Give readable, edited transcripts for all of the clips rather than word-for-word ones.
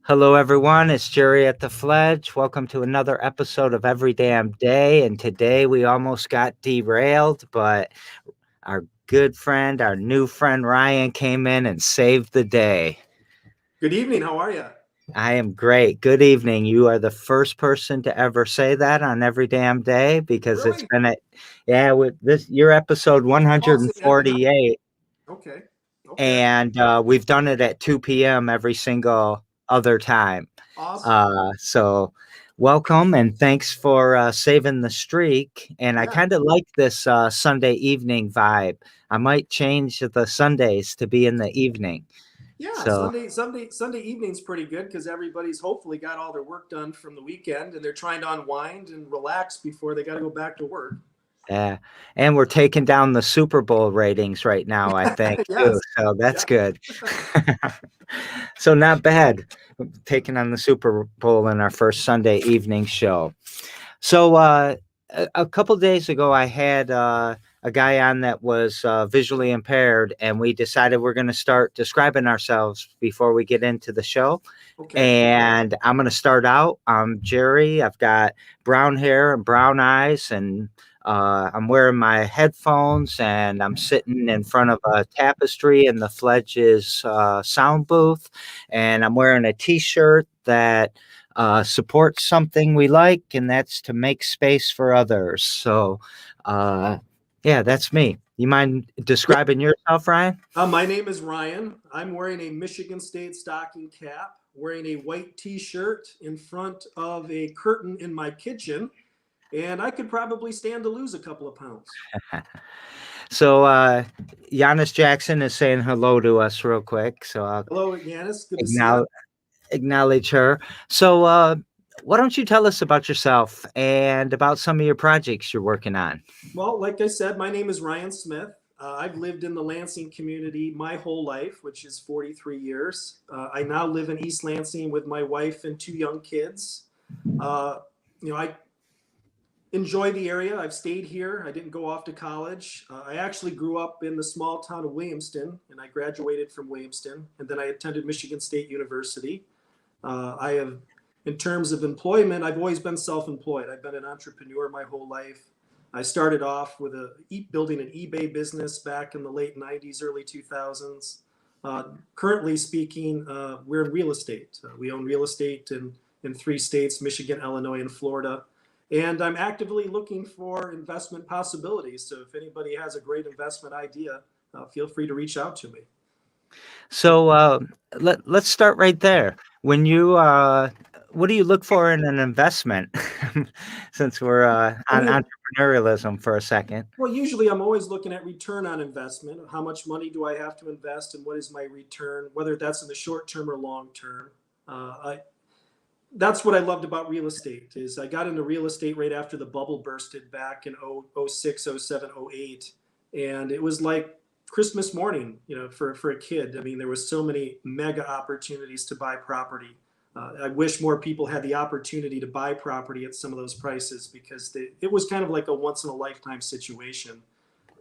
Hello, everyone. It's Jerry at the Fledge. Welcome to another episode of Every Damn Day. And today we almost got derailed, but our good friend, our new friend Ryan came in and saved the day. Good evening. How are you? I am great. Good evening. You are the first person to ever say that on Every Damn Day because it's Really? been with this your episode Oh, so, and 148, okay. Okay. and we've done it at 2 p.m. every single other time. Awesome. So welcome and thanks for saving the streak. And I Yeah. kind of like this Sunday evening vibe. I might change the Sundays to be in the evening. Yeah. So Sunday evening's pretty good because everybody's hopefully got all their work done from the weekend and they're trying to unwind and relax before they got to go back to work. yeah, and we're taking down the Super Bowl ratings right now, I think too. Yes. So that's Yeah. good. So not bad. Taking on the Super Bowl in our first Sunday evening show. So a couple days ago, I had a guy on that was visually impaired, and we decided we're going to start describing ourselves before we get into the show. Okay. And I'm going to start out. I'm Jerry. I've got brown hair and brown eyes, and I'm wearing my headphones, and I'm sitting in front of a tapestry in the Fledge's sound booth, and I'm wearing a T-shirt that supports something we like, and that's to make space for others. So, yeah, that's me. You mind Yeah. describing yourself, Ryan? My name is Ryan. I'm wearing a Michigan State stocking cap, wearing a white T-shirt in front of a curtain in my kitchen, and I could probably stand to lose a couple of pounds. So, Giannis Jackson is saying hello to us real quick. So I'll Hello, Yanis. Good to see you. acknowledge, acknowledge her. So, why don't you tell us about yourself and about some of your projects you're working on? Well, like I said, my name is Ryan Smith. I've lived in the Lansing community my whole life, which is 43 years. I now live in East Lansing with my wife and two young kids. Uh, I enjoy the area. I've stayed here. I didn't go off to college. I actually grew up in the small town of Williamston, and I graduated from Williamston, and then I attended Michigan State University. I have, in terms of employment, I've always been self-employed. I've been an entrepreneur my whole life. I started off with building an eBay business back in the late 90s, early 2000s. Currently speaking, we're in real estate. We own real estate in three states, Michigan, Illinois, and Florida. And I'm actively looking for investment possibilities. So if anybody has a great investment idea, feel free to reach out to me. So, let's start right there. When you, what do you look for in an investment? Since we're I on mean, entrepreneurialism for a second. well, usually I'm always looking at return on investment. How much money do I have to invest, and what is my return, whether that's in the short term or long term. That's what I loved about real estate. Is I got into real estate right after the bubble bursted back in 06, 07, 08, and it was like Christmas morning, for a kid. I mean, there was so many mega opportunities to buy property. I wish more people had the opportunity to buy property at some of those prices because it was kind of like a once in a lifetime situation.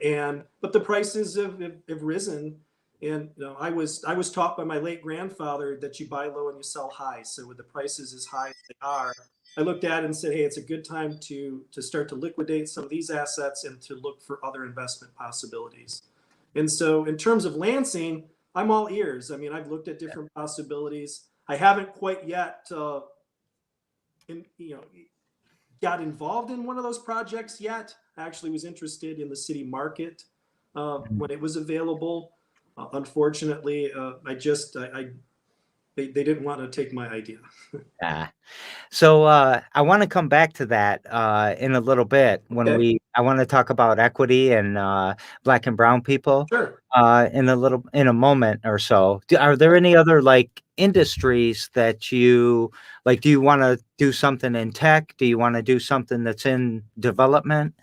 But the prices have risen, and I was taught by my late grandfather that you buy low and you sell high. So with the prices as high as they are, I looked at it and said, hey, it's a good time to start to liquidate some of these assets and to look for other investment possibilities. And so in terms of Lansing, I'm all ears. I mean, I've looked at different possibilities. I haven't quite yet in, you know got involved in one of those projects yet. I actually was interested in the city market when it was available. Unfortunately, they didn't want to take my idea. Yeah. So I want to come back to that in a little bit when Okay, I want to talk about equity and black and brown people sure. in a moment or so. Are there any other like industries that you like? Do you want to do something in tech? Do you want to do something that's in development?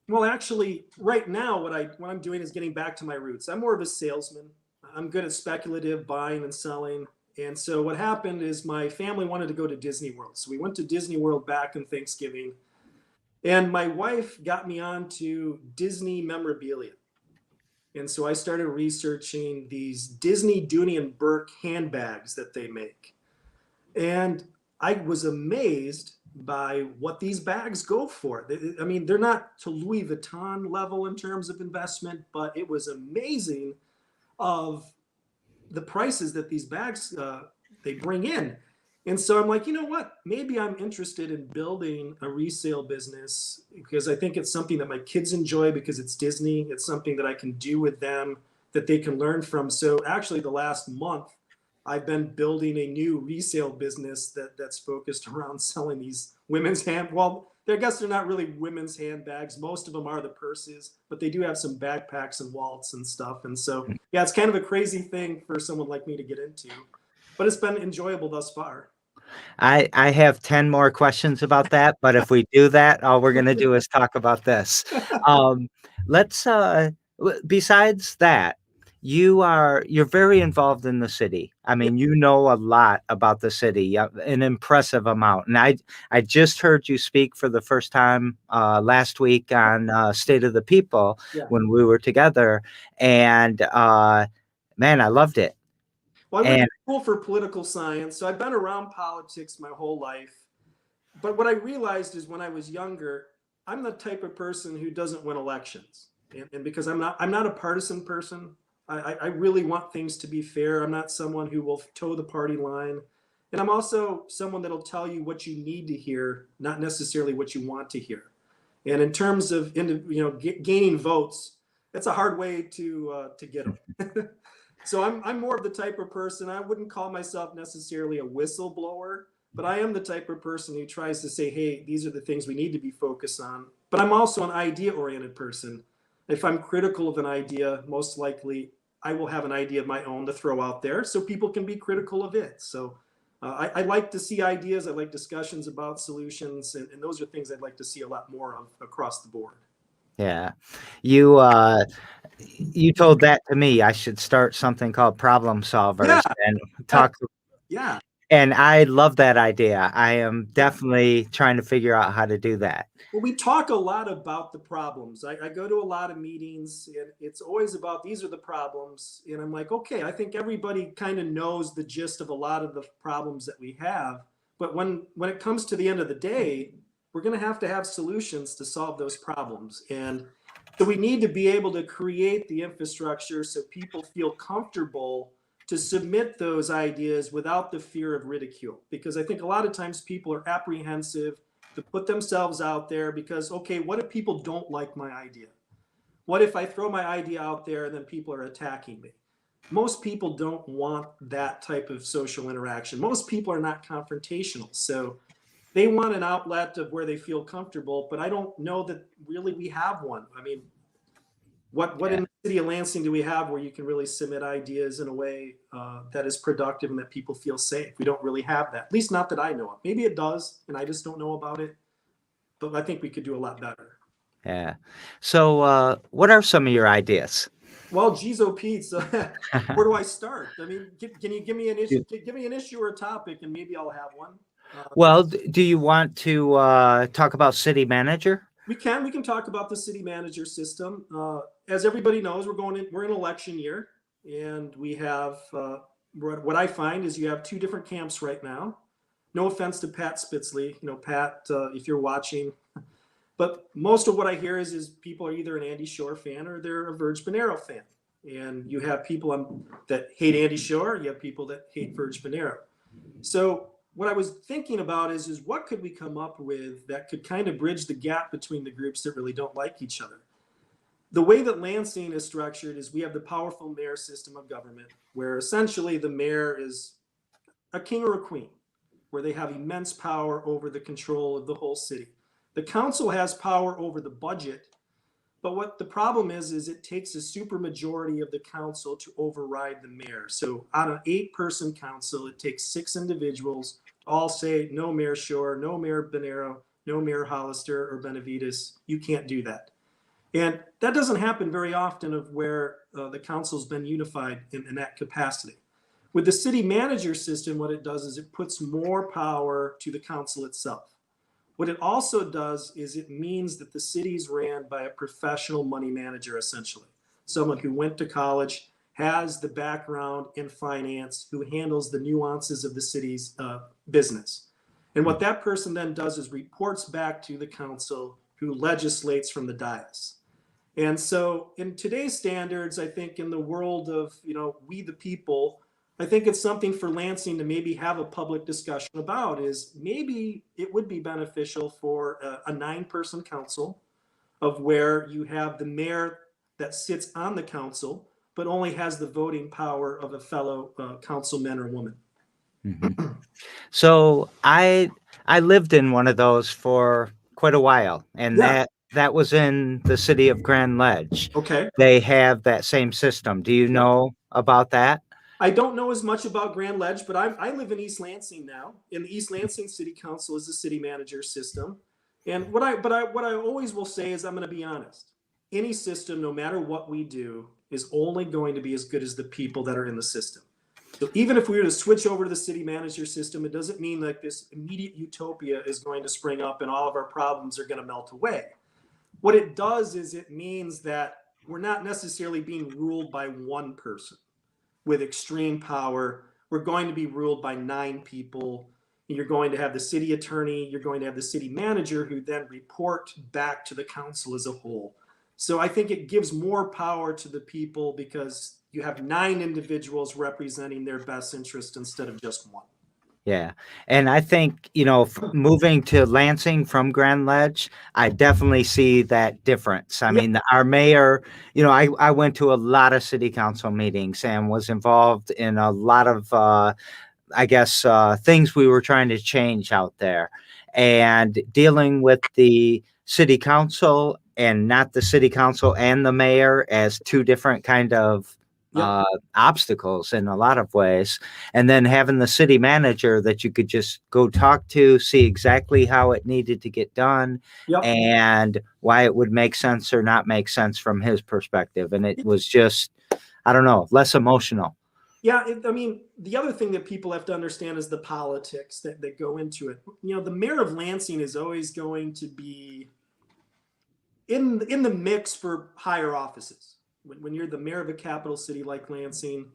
Well, actually, right now, what I'm doing is getting back to my roots. I'm more of a salesman. I'm good at speculative buying and selling. And so what happened is my family wanted to go to Disney World. So we went to Disney World back in Thanksgiving. And my wife got me on to Disney memorabilia. And so I started researching these Disney Dooney and Burke handbags that they make. And I was amazed by what these bags go for. I mean, they're not to Louis Vuitton level in terms of investment, but it was amazing of the prices that these bags they bring in. And so I'm like, you know what? Maybe I'm interested in building a resale business because I think it's something that my kids enjoy because it's Disney. It's something that I can do with them that they can learn from. So actually, the last month, I've been building a new resale business that's focused around selling these women's well, I guess they're not really women's handbags. Most of them are the purses, but they do have some backpacks and wallets and stuff. And so, yeah, it's kind of a crazy thing for someone like me to get into, but it's been enjoyable thus far. I have 10 more questions about that, but if we do that, all we're gonna do is talk about this. Um, let's, besides that, you're very involved in the city. I Yeah, mean, you know a lot about the city, an impressive amount. And I just heard you speak for the first time, last week on, State of the People yeah. when we were together, and, man, I loved it. Well, I went to And school for political science, so I've been around politics my whole life. But what I realized is when I was younger, I'm the type of person who doesn't win elections, and because I'm not a partisan person. I really want things to be fair. I'm not someone who will toe the party line, and I'm also someone that'll tell you what you need to hear, not necessarily what you want to hear. And in terms of gaining votes, that's a hard way to get them. So I'm more of the type of person. I wouldn't call myself necessarily a whistleblower, but I am the type of person who tries to say, hey, these are the things we need to be focused on. But I'm also an idea oriented person. If I'm critical of an idea, most likely I will have an idea of my own to throw out there so people can be critical of it. So I like to see ideas. I like discussions about solutions. And those are things I'd like to see a lot more of across the board. yeah, you, you told that to me. I should start something called Problem Yeah, Solvers and that, talk, yeah. and I love that idea. I am Yeah. definitely trying to figure out how to do that. Well, we talk a lot about the problems. I go to a lot of meetings, and it's always about these are the problems. And I'm like, okay, I think everybody kind of knows the gist of a lot of the problems that we have. But when it comes to the end of the day, we're going to have solutions to solve those problems. And so we need to be able to create the infrastructure so people feel comfortable to submit those ideas without the fear of ridicule. Because I think a lot of times people are apprehensive to put themselves out there because, okay, what if people don't like my idea? What if I throw my idea out there and then people are attacking me? Most people don't want that type of social interaction. Most people are not confrontational. So they want an outlet of where they feel comfortable, but I don't know that really we have one. I mean, what Yeah. in the city of Lansing do we have where you can really submit ideas in a way that is productive and that people feel safe? We don't really have that, at least not that I know of. Maybe it does, and I just don't know about it. But I think we could do a lot better. Yeah. So, what are some of your ideas? Well, geez, oh Pete, so where do I start? I mean, can you give me an issue? Do- Give me an issue or a topic, and maybe I'll have one. Well, do you want to talk about city manager? We can talk about the city manager system. As everybody knows, we're in election year, and we have what I find is you have two different camps right now. No offense to Pat Spitzley, Pat, if you're watching, but most of what I hear is people are either an Andy Shore fan or they're a Verge Bonero fan. And you have people that hate Andy Shore, you have people that hate Verge Bonero. So what I was thinking about is what could we come up with that could kind of bridge the gap between the groups that really don't like each other. The way that Lansing is structured is we have the powerful mayor system of government, where essentially the mayor is a king or a queen, where they have immense power over the control of the whole city. The council has power over the budget, but what the problem is it takes a supermajority of the council to override the mayor. So on an 8-person council, it takes 6 individuals to all say, no Mayor Shore, no Mayor Bonero, no Mayor Hollister or Benavides. You can't do that. And that doesn't happen very often of where the council's been unified in that capacity. With the city manager system, what it does is it puts more power to the council itself. What it also does is it means that the city's ran by a professional money manager, essentially, someone who went to college, has the background in finance, who handles the nuances of the city's business. And what that person then does is reports back to the council, who legislates from the dais. And so in today's standards, I think in the world of, we the people, I think it's something for Lansing to maybe have a public discussion about, is maybe it would be beneficial for a 9-person council, of where you have the mayor that sits on the council, but only has the voting power of a fellow councilman or woman. Mhm. So I lived in one of those for quite a while, and Yeah. that was in the city of Grand Ledge. Okay. They have that same system. Do you Yep. know about that? I don't know as much about Grand Ledge, but I live in East Lansing now. In the East Lansing City Council is the city manager system. And what I always will say is, I'm going to be honest. Any system, no matter what we do, is only going to be as good as the people that are in the system. So even if we were to switch over to the city manager system, it doesn't mean like this immediate utopia is going to spring up and all of our problems are going to melt away. What it does is it means that we're not necessarily being ruled by one person with extreme power. We're going to be ruled by 9 people. You're going to have the city attorney, you're going to have the city manager, who then report back to the council as a whole. So I think it gives more power to the people, because you have 9 individuals representing their best interest instead of just one. Yeah. And I think, moving to Lansing from Grand Ledge, I definitely see that difference. I Yeah, mean, our mayor, I went to a lot of city council meetings and was involved in a lot of I guess, things we were trying to change out there, and dealing with the city council and not the city council and the mayor as 2 different kind of yep, obstacles in a lot of ways. And then having the city manager that you could just go talk to, see exactly how it needed to get done yep. and why it would make sense or not make sense from his perspective. And it was just, I don't know, less emotional. Yeah, I mean, the other thing that people have to understand is the politics that go into it. The mayor of Lansing is always going to be in the mix for higher offices. When you're the mayor of a capital city like Lansing,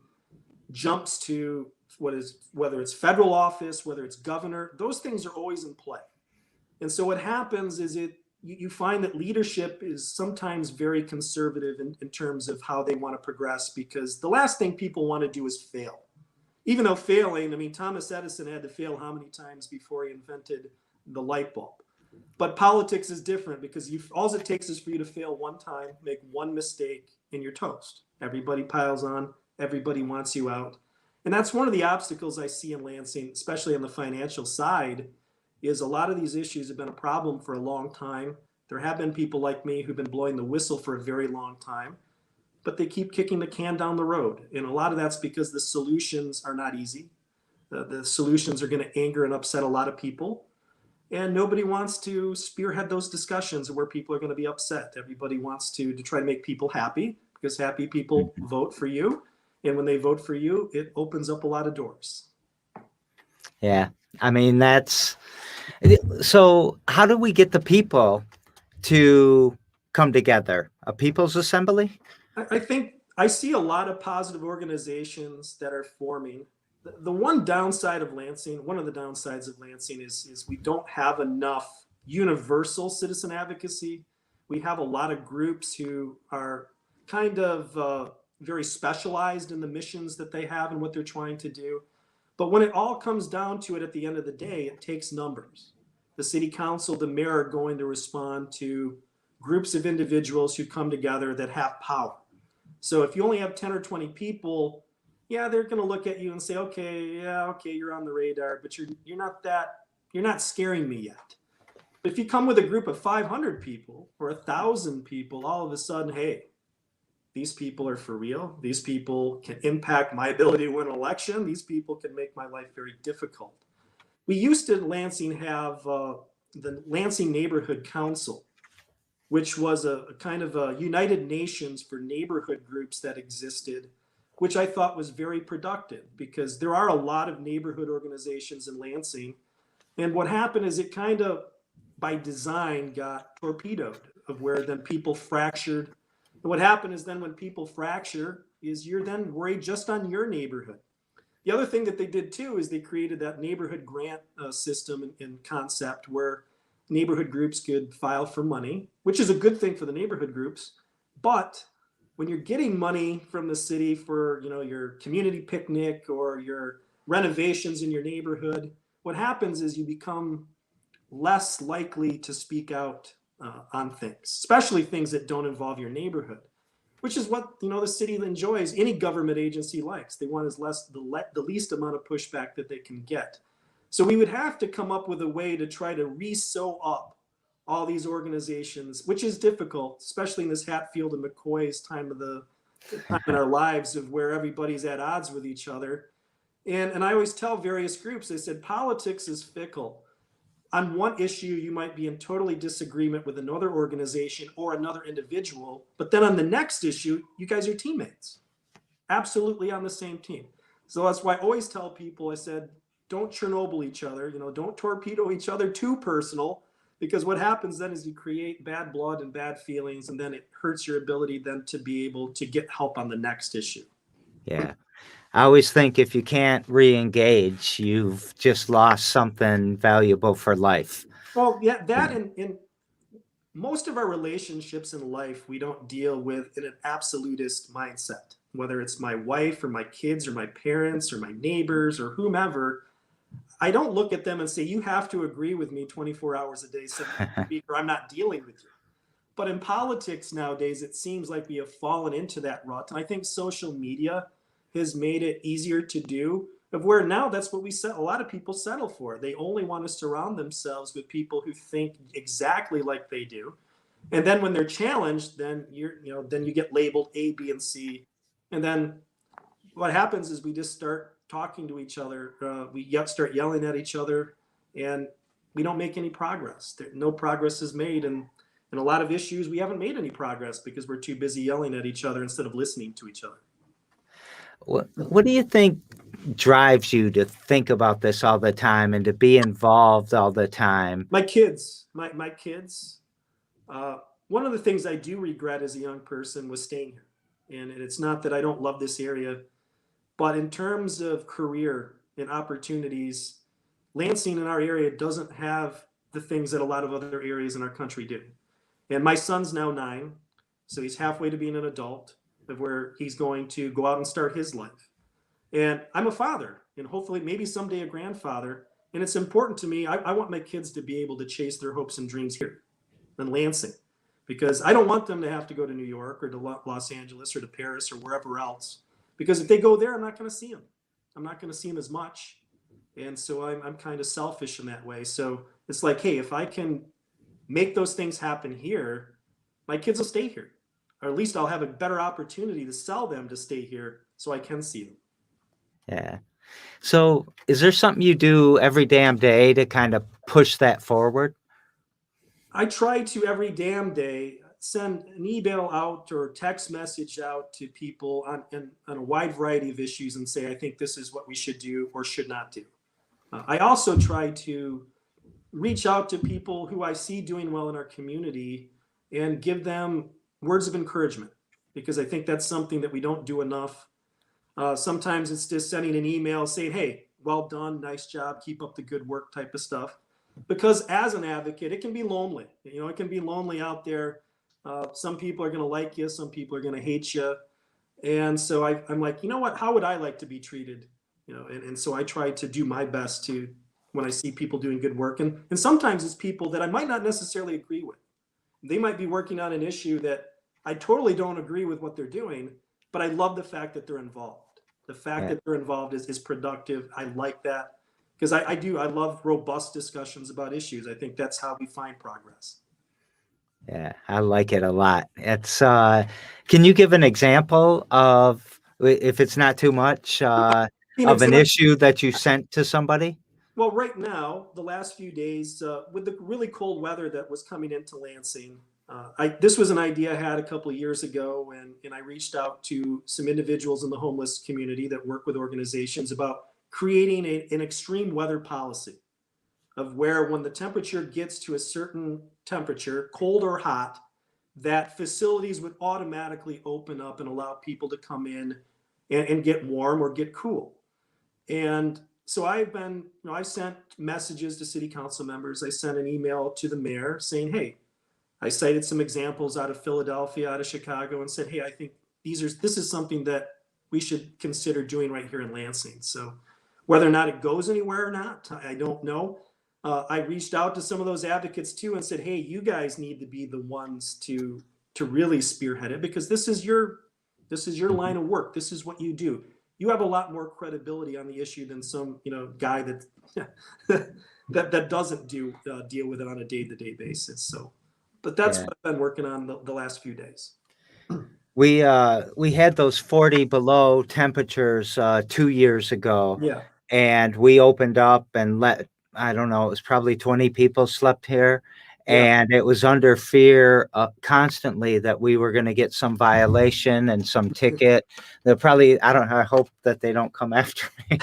jumps to whether it's federal office, whether it's governor, those things are always in play. And so what happens is you find that leadership is sometimes very conservative in terms of how they want to progress, because the last thing people want to do is fail. Even though failing, I mean, Thomas Edison had to fail how many times before he invented the light bulb? But politics is different, because all it takes is for you to fail one time, make one mistake, and you're toast. Everybody piles on, everybody wants you out. And that's one of the obstacles I see in Lansing, especially on the financial side, is a lot of these issues have been a problem for a long time. There have been people like me who've been blowing the whistle for a very long time, but they keep kicking the can down the road. And a lot of that's because the solutions are not easy. The solutions are going to anger and upset a lot of people. And nobody wants to spearhead those discussions where people are going to be upset. Everybody wants to try to make people happy, because happy people vote for you. And when they vote for you, it opens up a lot of doors. Yeah. I mean, so how do we get the people to come together? A people's assembly? I think I see a lot of positive organizations that are forming. The one downside of Lansing, one of the downsides of Lansing is we don't have enough universal citizen advocacy. We have a lot of groups who are kind of very specialized in the missions that they have and what they're trying to do. But when it all comes down to it, at the end of the day, it takes numbers. The city council, the mayor are going to respond to groups of individuals who come together that have power. So if you only have 10 or 20 people, yeah, they're going to look at you and say, okay, yeah, okay, you're on the radar, but you're not scaring me yet. But if you come with a group of 500 people or 1,000 people, all of a sudden, hey, these people are for real. These people can impact my ability to win an election. These people can make my life very difficult. We used to in Lansing have the Lansing Neighborhood Council, which was a kind of a United Nations for neighborhood groups that existed, which I thought was very productive, because there are a lot of neighborhood organizations in Lansing. And what happened is it kind of, by design, got torpedoed, of where then people fractured. And what happened is then when people fracture, is you're then worried just on your neighborhood. The other thing that they did too is they created that neighborhood grant system and concept where neighborhood groups could file for money, which is a good thing for the neighborhood groups. But when you're getting money from the city for, you know, your community picnic or your renovations in your neighborhood, what happens is you become less likely to speak out on things, especially things that don't involve your neighborhood, which is what, you know, the city enjoys. Any government agency likes. They want as less the least amount of pushback that they can get. So we would have to come up with a way to try to re-sew up all these organizations, which is difficult, especially in this Hatfield and McCoy's time of the time in our lives of where everybody's at odds with each other. And I always tell various groups, I said, politics is fickle. On one issue, you might be in totally disagreement with another organization or another individual, but then on the next issue, you guys are teammates, absolutely on the same team. So that's why I always tell people, I said, don't Chernobyl each other, you know, don't torpedo each other too personal, because what happens then is you create bad blood and bad feelings, and then it hurts your ability then to be able to get help on the next issue. Yeah. I always think if you can't re-engage, you've just lost something valuable for life. Well, yeah, that Yeah. in most of our relationships in life, we don't deal with in an absolutist mindset, whether it's my wife or my kids or my parents or my neighbors or whomever. I don't look at them and say, you have to agree with me 24 hours a day, 7 days a week, or I'm not dealing with you. But in politics nowadays, it seems like we have fallen into that rut. And I think social media has made it easier to do, of where now that's what a lot of people settle for. They only want to surround themselves with people who think exactly like they do. And then when they're challenged, then then you get labeled A, B, and C. And then what happens is we just start talking to each other. We start yelling at each other, and we don't make any progress. No progress is made, and in a lot of issues, we haven't made any progress because we're too busy yelling at each other instead of listening to each other. What do you think drives you to think about this all the time and to be involved all the time? My kids. Uh, One of the things I do regret as a young person was staying here, and it's not that I don't love this area, but in terms of career and opportunities, Lansing in our area doesn't have the things that a lot of other areas in our country do. And my son's now 9, so he's halfway to being an adult, of where he's going to go out and start his life. And I'm a father, and hopefully, maybe someday a grandfather. And it's important to me. I want my kids to be able to chase their hopes and dreams here in Lansing, because I don't want them to have to go to New York or to Los Angeles or to Paris or wherever else. Because if they go there, I'm not going to see them. I'm not going to see them as much. And so I'm kind of selfish in that way. So it's like, hey, if I can make those things happen here, my kids will stay here. Or at least I'll have a better opportunity to sell them to stay here so I can see them. Yeah. So, is there something you do every damn day to kind of push that forward? I try to every damn day send an email out or text message out to people on a wide variety of issues and say, I think this is what we should do or should not do. I also try to reach out to people who I see doing well in our community and give them words of encouragement, because I think that's something that we don't do enough. Sometimes it's just sending an email saying, hey, well done, nice job, keep up the good work type of stuff. Because as an advocate, it can be lonely. You know, it can be lonely out there. Some people are going to like you, some people are going to hate you. And so I'm like, you know what, how would I like to be treated? You know, and so I try to do my best to, when I see people doing good work. And sometimes it's people that I might not necessarily agree with. They might be working on an issue that I totally don't agree with what they're doing, but I love the fact that they're involved. The fact Yeah. that they're involved is productive. I like that, because I love robust discussions about issues. I think that's how we find progress. Yeah, I like it a lot. It's can you give an example of if it's not too much of Phoenix, an issue that you sent to somebody? well, right now, the last few days, with the really cold weather that was coming into Lansing, this was an idea I had a couple of years ago, and I reached out to some individuals in the homeless community that work with organizations about creating an extreme weather policy, of where when the temperature gets to a certain temperature, cold or hot, that facilities would automatically open up and allow people to come in and get warm or get cool. And so I sent messages to city council members. I sent an email to the mayor saying, hey, I cited some examples out of Philadelphia, out of Chicago, and said, hey, I think this is something that we should consider doing right here in Lansing. So whether or not it goes anywhere or not, I don't know. I reached out to some of those advocates too and said, hey, you guys need to be the ones to really spearhead it, because this is your line of work. This is what you do. You have a lot more credibility on the issue than some guy that that doesn't deal with it on a day-to-day basis. So, but that's Yeah. what I've been working on the last few days. We had those 40 below temperatures 2 years ago, Yeah, and we opened up and let, I don't know, it was probably 20 people slept here, yeah. and it was under fear constantly that we were going to get some violation and some ticket. They'll probably, I don't know, I hope that they don't come after me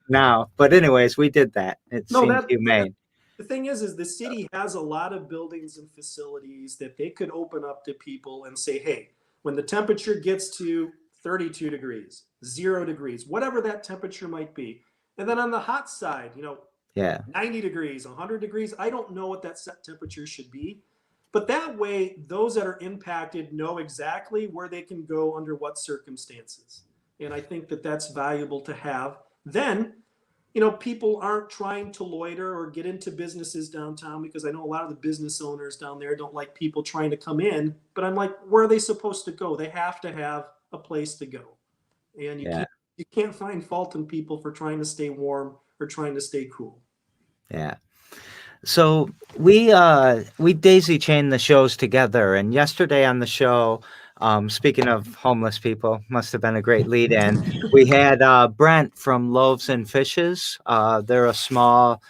now. But anyways, we did that. It No, seemed that humane. the thing is the city has a lot of buildings and facilities that they could open up to people and say, hey, when the temperature gets to 32 degrees, 0 degrees, whatever that temperature might be. And then on the hot side, Yeah, 90 degrees, 100 degrees, I don't know what that set temperature should be. But that way, those that are impacted know exactly where they can go under what circumstances. And I think that that's valuable to have. Then people aren't trying to loiter or get into businesses downtown, because I know a lot of the business owners down there don't like people trying to come in. But I'm like, where are they supposed to go? They have to have a place to go. And you yeah, can't you can't find fault in people for trying to stay warm or trying to stay cool. yeah. So we daisy chain the shows together, and yesterday on the show, speaking of homeless people, must have been a great lead in. We had Brent from Loaves and Fishes. They're a small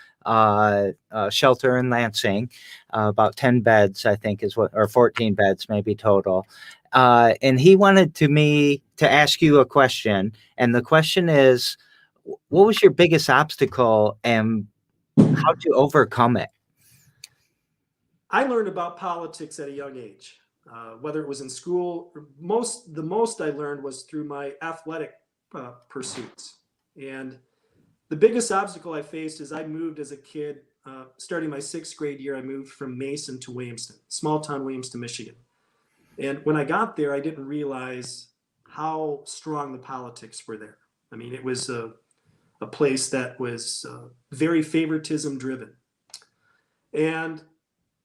shelter in Lansing, about 10 beds, I think, is what, or 14 beds maybe total. And he wanted me to ask you a question, and the question is, what was your biggest obstacle, and how'd you overcome it? I learned about politics at a young age, whether it was in school. The most I learned was through my athletic pursuits. And the biggest obstacle I faced is I moved as a kid. Starting my sixth grade year, I moved from Mason to Williamston, small town Williamston, Michigan. And when I got there, I didn't realize how strong the politics were there. I mean, it was a place that was very favoritism driven. And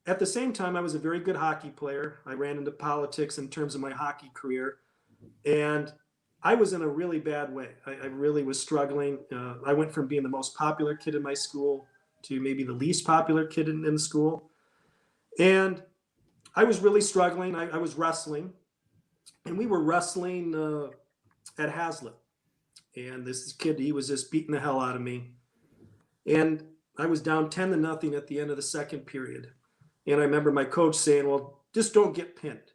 at the same time, I was a very good hockey player. I ran into politics in terms of my hockey career, and I was in a really bad way. I really was struggling. I went from being the most popular kid in my school to maybe the least popular kid in the school. And I was really struggling. I was wrestling, and we were wrestling at Hazlitt. And this kid, he was just beating the hell out of me. And I was down 10-0 at the end of the second period. And I remember my coach saying, well, just don't get pinned.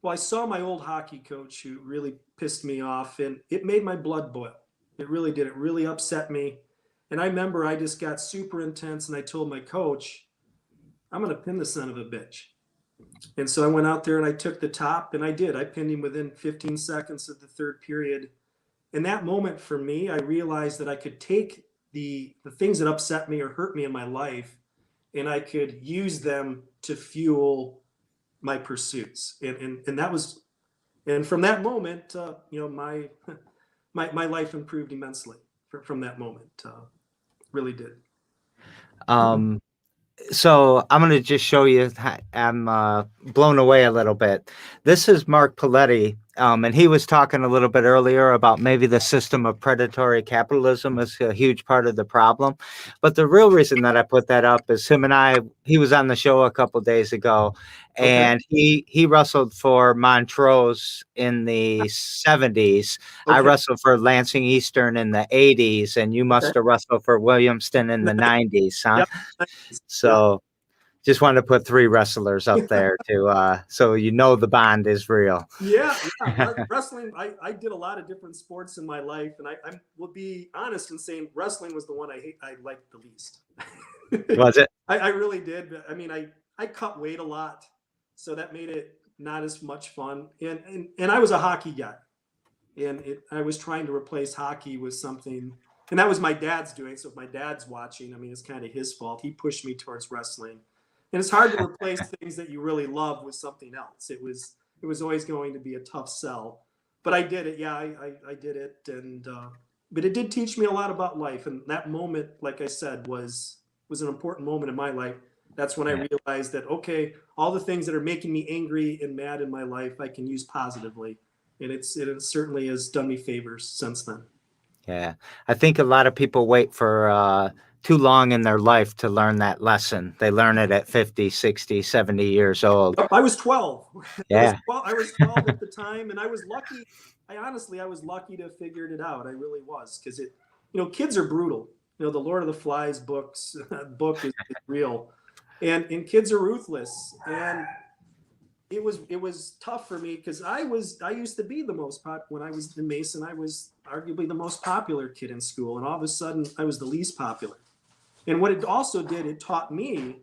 Well, I saw my old hockey coach who really pissed me off, and it made my blood boil. It really did. It really upset me. And I remember I just got super intense, and I told my coach, I'm going to pin the son of a bitch. And so I went out there and I took the top, and I did. I pinned him within 15 seconds of the third period. In that moment for me, I realized that I could take the things that upset me or hurt me in my life, and I could use them to fuel my pursuits. And that was, and from that moment, my my life improved immensely from that moment. Really did. Um, so I'm going to just show you. I'm blown away a little bit. This is Mark Paletti, and he was talking a little bit earlier about maybe the system of predatory capitalism is a huge part of the problem. But the real reason that I put that up is he was on the show a couple days ago, Okay. and he wrestled for Montrose in the 70s. I Okay. wrestled for Lansing Eastern in the 80s, and you Okay. must have wrestled for Williamston in the 90s, huh? Yep. Yep. So just wanted to put three wrestlers up there to so the bond is real. Yeah, yeah. Wrestling, I did a lot of different sports in my life, and I will be honest in saying wrestling was the one I liked the least. Was it? I really did. I mean, I cut weight a lot. so that made it not as much fun. And I was a hockey guy, and I was trying to replace hockey with something, and that was my dad's doing. So if my dad's watching, I mean, it's kind of his fault. He pushed me towards wrestling, and it's hard to replace things that you really love with something else. It was always going to be a tough sell, but I did it. Yeah, I did it, and but it did teach me a lot about life. And that moment, like I said, was an important moment in my life. That's when I Yeah. realized that, okay, all the things that are making me angry and mad in my life, I can use positively, and it certainly has done me favors since then. Yeah. I think a lot of people wait for too long in their life to learn that lesson. They learn it at 50, 60, 70 years old. Yep, I was 12. Yeah. I was 12 at the time, and I was lucky. I was lucky to have figured it out. I really was, because kids are brutal. The Lord of the Flies book is real, and kids are ruthless. And it was tough for me, because I used to be the most when I was in Mason. I was arguably the most popular kid in school, and all of a sudden I was the least popular. And what it also did, it taught me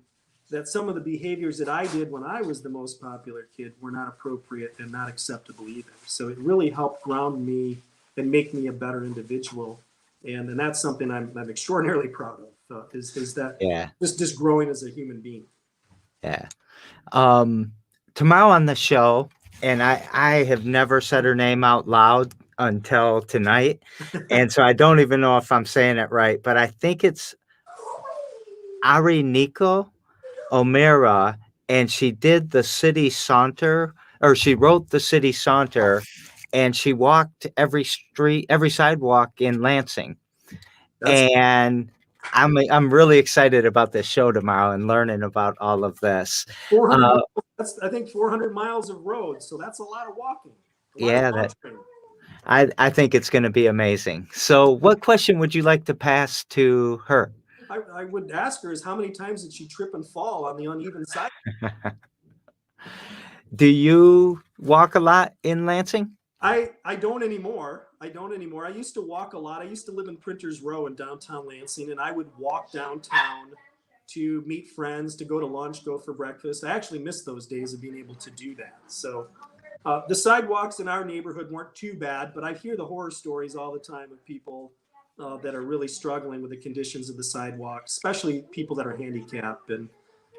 that some of the behaviors that I did when I was the most popular kid were not appropriate and not acceptable either. So it really helped ground me and make me a better individual. And that's something I'm extraordinarily proud of, is that Yeah. just growing as a human being. Yeah. Um, Tomorrow on the show, and I have never said her name out loud until tonight. And so I don't even know if I'm saying it right, but I think it's Ari Nico O'Meara, and she did the city saunter, or she wrote the city saunter, and she walked every street, every sidewalk in Lansing. That's And I'm really excited about this show tomorrow and learning about all of this. 400. Uh, That's, I think, 400 miles of road. So that's a lot of walking, a lot of yeah, sauntering. I think it's going to be amazing. So, what question would you like to pass to her? I would ask her, is how many times did she trip and fall on the uneven side? Do you walk a lot in Lansing? I don't anymore. I don't anymore. I used to walk a lot. I used to live in Printers Row in downtown Lansing, and I would walk downtown to meet friends, to go to lunch, go for breakfast. I actually miss those days of being able to do that. So the sidewalks in our neighborhood weren't too bad, but I hear the horror stories all the time of people that are really struggling with the conditions of the sidewalk, especially people that are handicapped, and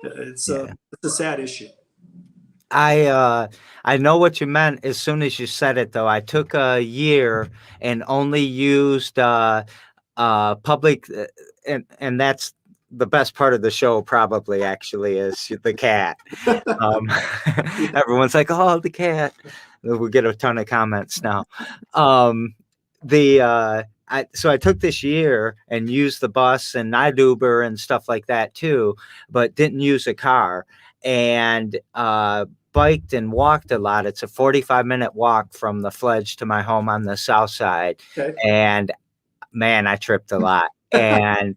Yeah. it's a sad issue. I know what you meant as soon as you said it though. I took a year and only used public and that's the best part of the show probably actually is the cat. Um Yeah. Everyone's like, "Oh, the cat." We get a ton of comments now. Um the so I took this year and used the bus and I'd Uber and stuff like that too, but didn't use a car. And biked and walked a lot. It's a 45-minute walk from the Fledge to my home on the south side. Okay. And man, I tripped a lot. And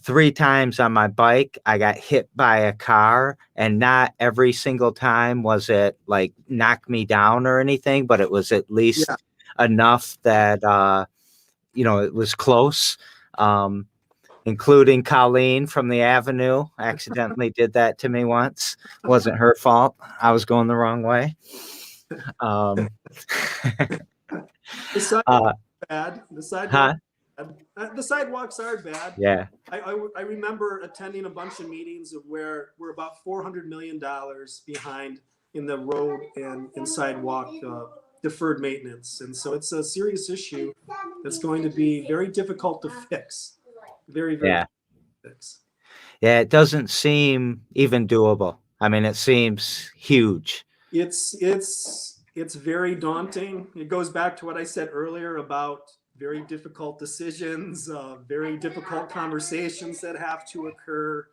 3 times on my bike, I got hit by a car, and not every single time was it like knock me down or anything, but it was at Yeah. least enough that, it was close. Including Colleen from the Avenue, accidentally did that to me once. Wasn't her fault. I was going the wrong way. Um, The sidewalks uh, are bad. huh? The sidewalks are bad. Yeah, I remember attending a bunch of meetings of where we're about $400 million behind in the road and sidewalk deferred maintenance, and so it's a serious issue that's going to be very difficult to fix. Very, very yeah, difficult to fix. yeah. It doesn't seem even doable. I mean, it seems huge. It's very daunting. It goes back to what I said earlier about very difficult decisions, very difficult conversations that have to occur,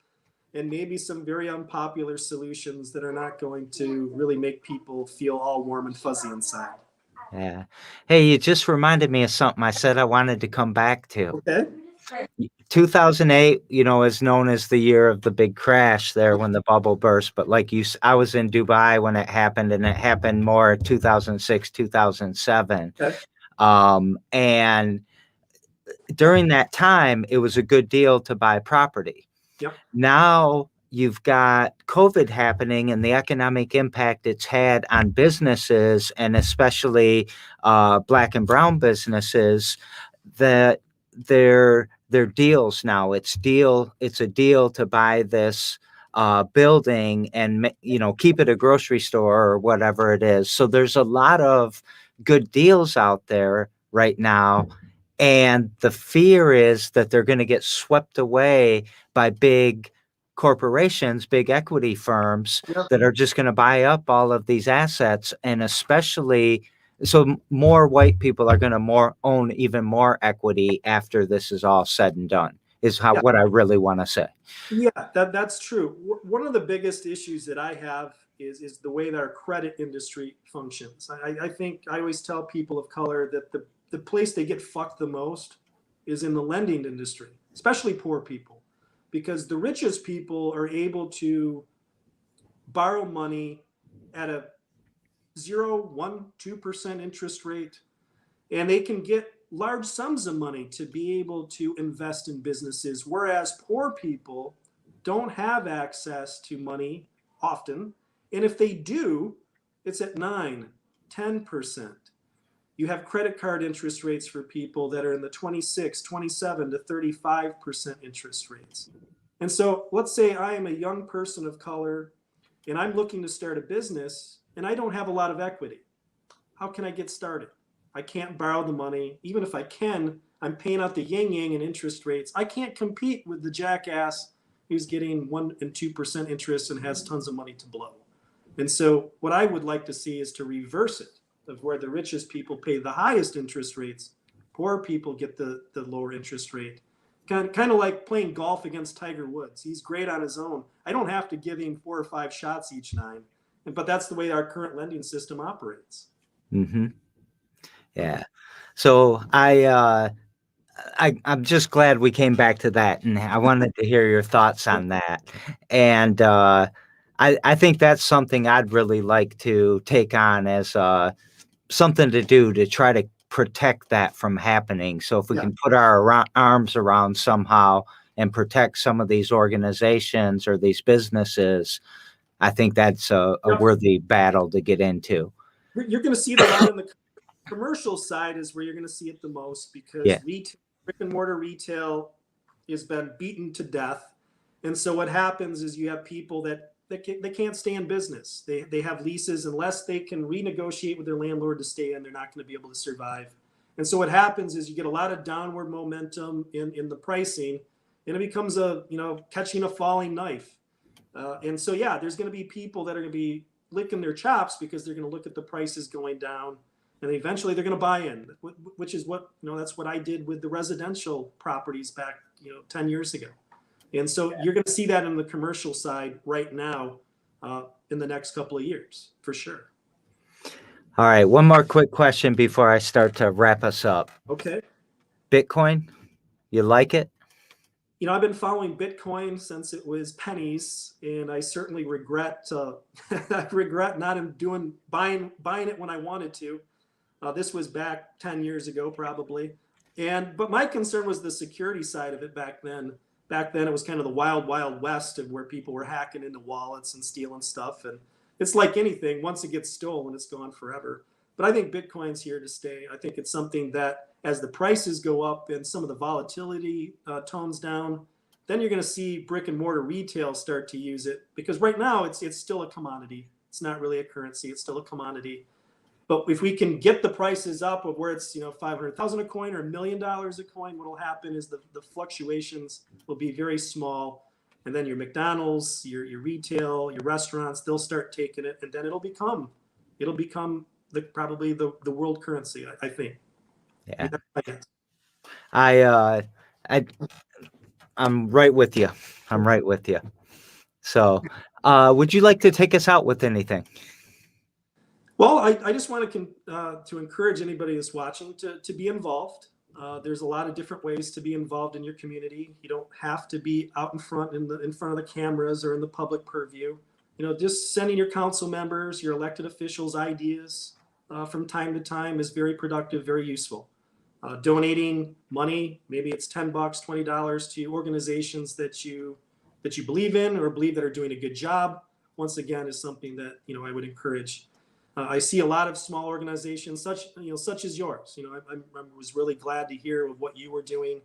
and maybe some very unpopular solutions that are not going to really make people feel all warm and fuzzy inside. Yeah. Hey, you just reminded me of something I said I wanted to come back to. Okay. 2008, is known as the year of the big crash there when the bubble burst. But like I was in Dubai when it happened, and it happened more 2006, 2007. Okay. And during that time, it was a good deal to buy property. Yep. Now you've got COVID happening and the economic impact it's had on businesses, and especially black and brown businesses, that they're deals now. It's a deal to buy this building and keep it a grocery store or whatever it is. So there's a lot of good deals out there right now, and the fear is that they're going to get swept away by big corporations, big equity firms Yep. that are just going to buy up all of these assets, and especially so more white people are going to more own even more equity after this is all said and done, is how Yeah. what I really want to say. Yeah, that's true. One of the biggest issues that I have is the way that our credit industry functions. I think I always tell people of color that the place they get fucked the most is in the lending industry, especially poor people, because the richest people are able to borrow money at a 0, 1, 2% interest rate, and they can get large sums of money to be able to invest in businesses, whereas poor people don't have access to money often, and if they do, it's at 9, 10%. You have credit card interest rates for people that are in the 26, 27 to 35% interest rates. And so let's say I am a young person of color and I'm looking to start a business and I don't have a lot of equity. How can I get started? I can't borrow the money. Even if I can, I'm paying out the yin yang in interest rates. I can't compete with the jackass who's getting 1 and 2% interest and has tons of money to blow. And so what I would like to see is to reverse it, of where the richest people pay the highest interest rates, poor people get the lower interest rate. Kind of like playing golf against Tiger Woods. He's great on his own. I don't have to give him 4 or 5 shots each 9. But that's the way our current lending system operates. Mm-hmm. Yeah. So I'm just glad we came back to that, and I wanted to hear your thoughts on that. And I think that's something I'd really like to take on as something to do to try to protect that from happening. So if we Yeah. can put our arms around somehow and protect some of these organizations or these businesses, I think that's a Yep. worthy battle to get into. You're going to see it a lot in the commercial side is where you're going to see it the most, because Yeah. brick and mortar retail has been beaten to death. And so what happens is you have people that they can't stay in business. They have leases. Unless they can renegotiate with their landlord to stay in, they're not going to be able to survive. And so what happens is you get a lot of downward momentum in the pricing, and it becomes catching a falling knife. And so, yeah, there's going to be people that are going to be licking their chops because they're going to look at the prices going down, and eventually they're going to buy in, which is what, that's what I did with the residential properties back, 10 years ago. And so you're going to see that in the commercial side right now in the next couple of years, for sure. All right. One more quick question before I start to wrap us up. Okay. Bitcoin, you like it? I've been following Bitcoin since it was pennies, and I certainly regret I regret not buying it when I wanted to. This was back 10 years ago, probably. But my concern was the security side of it back then. Back then, it was kind of the wild, wild west of where people were hacking into wallets and stealing stuff. And it's like anything, once it gets stolen, it's gone forever. But I think Bitcoin's here to stay. I think it's something that, as the prices go up and some of the volatility tones down, then you're going to see brick and mortar retail start to use it. Because right now, it's still a commodity. It's not really a currency. It's still a commodity. But if we can get the prices up of where it's 500,000 a coin or $1 million a coin, what will happen is the fluctuations will be very small, and then your McDonald's, your retail, your restaurants, they'll start taking it, and then it'll become probably the world currency. I think. Yeah. That's my guess. I I'm right with you. I'm right with you. So, would you like to take us out with anything? Well, I just want to encourage anybody that's watching to be involved. There's a lot of different ways to be involved in your community. You don't have to be out in front of the cameras or in the public purview. Just sending your council members, your elected officials ideas from time to time is very productive, very useful. Donating money, maybe it's $10, $20 to organizations that you that you believe in or believe that are doing a good job, once again, is something that I would encourage. I see a lot of small organizations, such as yours. I was really glad to hear of what you were doing.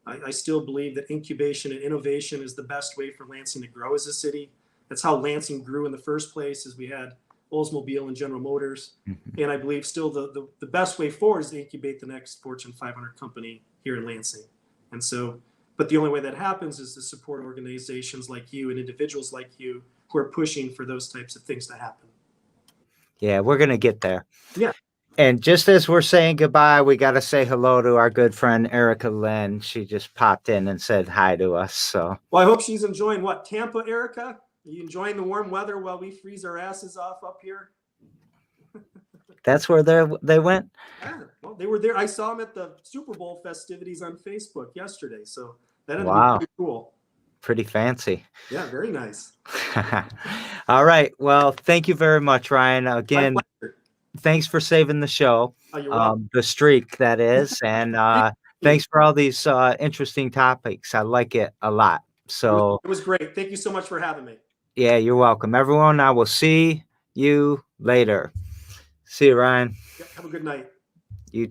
I still believe that incubation and innovation is the best way for Lansing to grow as a city. That's how Lansing grew in the first place, as we had Oldsmobile and General Motors. Mhm. And I believe still the best way forward is to incubate the next Fortune 500 company here in Lansing. And so, but the only way that happens is to support organizations like you and individuals like you who are pushing for those types of things to happen. Yeah, we're going to get there. Yeah. And just as we're saying goodbye, we got to say hello to our good friend Erica Lynn. She just popped in and said hi to us. So, well, I hope she's enjoying what, Tampa, Erica? Are you enjoying the warm weather while we freeze our asses off up here? that's where they went? Yeah, well, they were there. I saw them at the Super Bowl festivities on Facebook yesterday. So that had to be Wow. pretty cool. Pretty fancy. Yeah, very nice. All right. Well, thank you very much, Ryan. Again, My pleasure. thanks for saving the show, Oh, you're welcome. the streak, that is. And thanks for all these interesting topics. I like it a lot. So, it was great. Thank you so much for having me. yeah, you're welcome. Everyone, I will see you later. See you, Ryan. Yep, have a good night. You too.